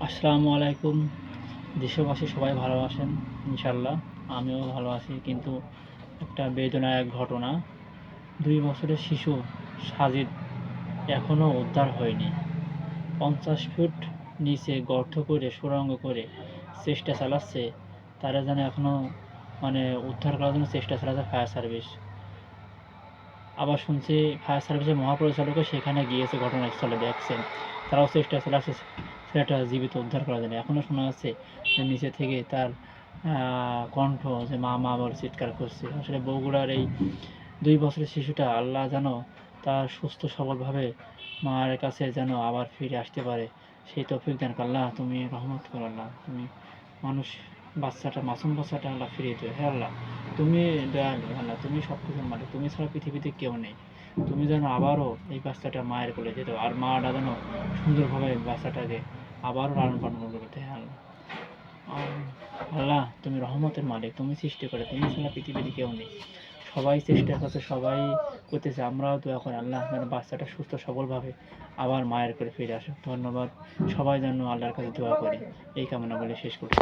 আসসালামু আলাইকুম। দেশবাসী সবাই ভালো আছেন ইনশাআল্লাহ। আমিও ভালো আছি। কিন্তু একটা বেদনাদায়ক ঘটনা। ২ বছরের শিশু সাজিদ এখনো উদ্ধার হয়নি। ৫০ ফুট নিচে গর্ত করে সুড়ঙ্গ করে চেষ্টা চালাচ্ছে। তারা যেন এখনো উদ্ধার করার জন্য চেষ্টা চালাচ্ছে ফায়ার সার্ভিস। আবার শুনছি ফায়ার সার্ভিসের মহাপরিচালকও সেখানে গিয়েছে ঘটনাস্থলে দেখছেন। তারাও চেষ্টা চালাচ্ছে ছেলেটা জীবিত উদ্ধার করার জন্য। এখনও শোনা যাচ্ছে যে নিচে থেকে তার কণ্ঠ যে মা, মা বলে চিৎকার করছে। আসলে বগুড়ার এই ২ বছরের শিশুটা আল্লাহ যেন তার সুস্থ সবলভাবে মায়ের কাছে যেন আবার ফিরে আসতে পারে সেই তৌফিক দান করো। আল্লাহ তুমি রহমত করো আল্লাহ। তুমি মানুষ মাসুম বাচ্চাটা আল্লাহ ফিরিয়ে দিও। হে আল্লাহ, তুমি দয়ালু আল্লাহ, তুমি সবকিছুর মালিক। তুমি ছাড়া পৃথিবীতে কেউ নেই। তুমি যেন আবারও এই বাচ্চাটা মায়ের কোলে যেত আর মাটা যেন সুন্দরভাবে বাচ্চাটাকে আবারও লালন-পালন করতে। হে আল্লাহ, আল্লাহ তুমি রহমতের মালিক। তুমি সৃষ্টি করে, তুমি ছাড়া পৃথিবীতে কেউ নেই। সবাই চেষ্টা করছে, সবাই করতেছে। আমরাও দোয়া করি আল্লাহ যেন বাচ্চাটা সুস্থ সবলভাবে আবার মায়ের কোলে ফিরে আসে। ধন্যবাদ। সবাই যেন আল্লাহর কাছে দোয়া করি। এই কামনা বলে শেষ করছি।